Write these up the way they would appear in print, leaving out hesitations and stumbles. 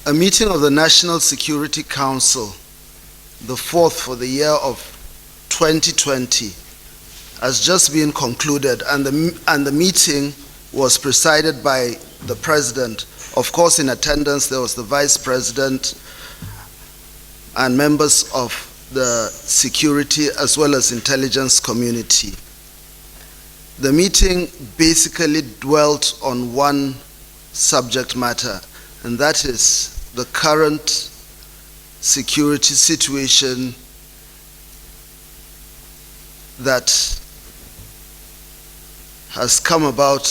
A meeting of the National Security Council, the fourth for the year of 2020, has just been concluded, and the meeting was presided by the President. Of course, in attendance there was the Vice President and members of the security as well as intelligence community. The meeting basically dwelt on one subject matter, and that is the current security situation that has come about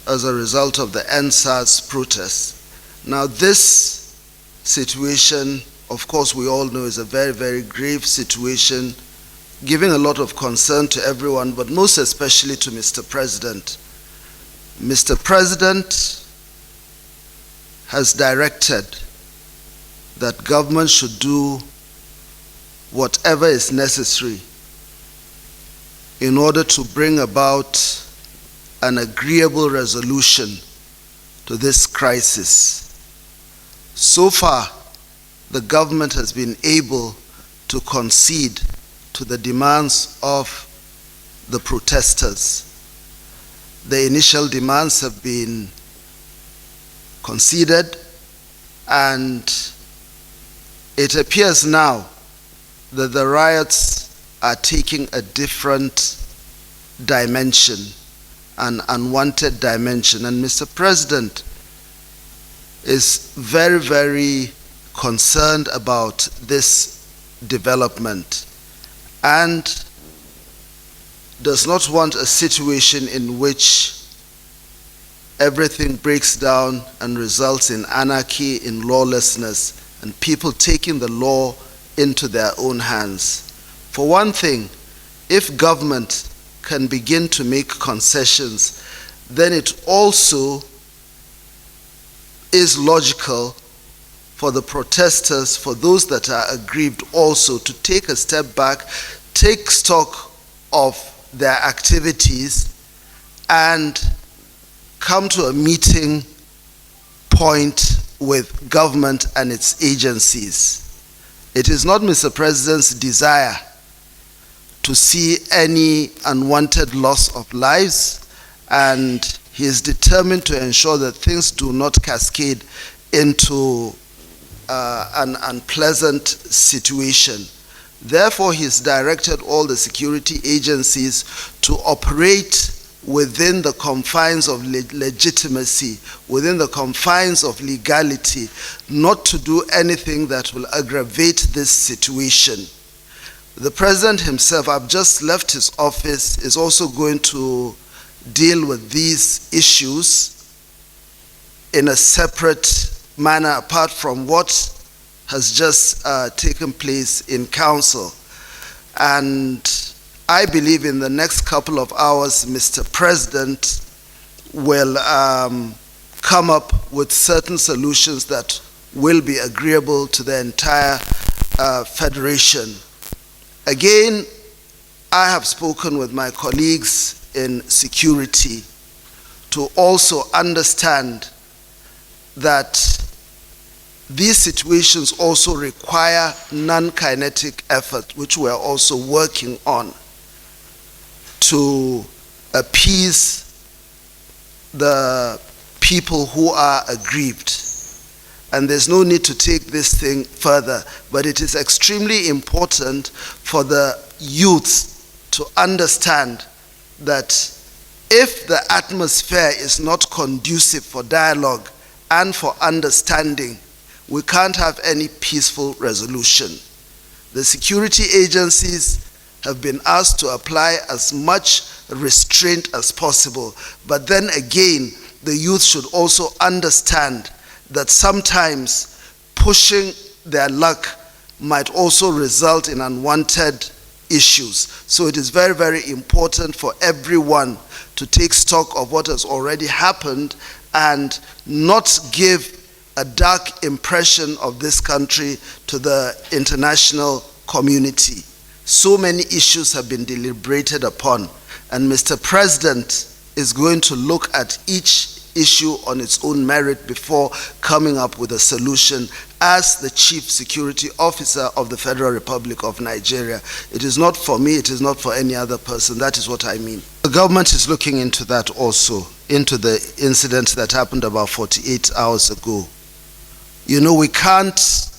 as a result of the NSA protests. Now, this situation, of course, we all know is a very, very grave situation, giving a lot of concern to everyone, but most especially to Mr. President. Mr. President has directed that government should do whatever is necessary in order to bring about an agreeable resolution to this crisis. So far, the government has been able to concede to the demands of the protesters. The initial demands have been conceded, and it appears now that the riots are taking a different dimension, an unwanted dimension. And Mr. President is very, very concerned about this development and does not want a situation in which everything breaks down and results in anarchy, in lawlessness, and people taking the law into their own hands. For one thing, if government can begin to make concessions, then it also is logical for the protesters, for those that are aggrieved also, to take a step back, take stock of their activities, and come to a meeting point with government and its agencies. It is not Mr. President's desire to see any unwanted loss of lives, and he is determined to ensure that things do not cascade into an unpleasant situation. Therefore, he has directed all the security agencies to operate within the confines of legitimacy, within the confines of legality, not to do anything that will aggravate this situation. The President himself, I've just left his office, is also going to deal with these issues in a separate manner apart from what has just taken place in council. And I believe in the next couple of hours, Mr. President will come up with certain solutions that will be agreeable to the entire federation. Again, I have spoken with my colleagues in security to also understand that these situations also require non-kinetic effort, which we are also working on, to appease the people who are aggrieved. And there's no need to take this thing further, but it is extremely important for the youth to understand that if the atmosphere is not conducive for dialogue and for understanding, we can't have any peaceful resolution. The security agencies have been asked to apply as much restraint as possible. But then again, the youth should also understand that sometimes pushing their luck might also result in unwanted issues. So it is very, very important for everyone to take stock of what has already happened and not give a dark impression of this country to the international community. So many issues have been deliberated upon, and Mr. President is going to look at each issue on its own merit before coming up with a solution as the Chief Security Officer of the Federal Republic of Nigeria. It is not for me, it is not for any other person. That is what I mean. The government is looking into that also, into the incident that happened about 48 hours ago. You know, we can't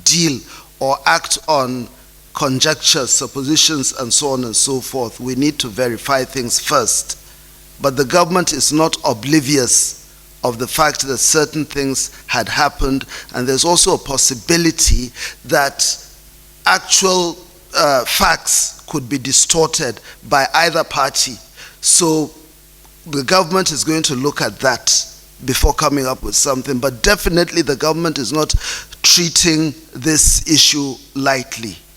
deal or act on conjectures, suppositions, and so on and so forth. We need to verify things first. But the government is not oblivious of the fact that certain things had happened, and there's also a possibility that actual facts could be distorted by either party. So the government is going to look at that before coming up with something, but definitely the government is not treating this issue lightly.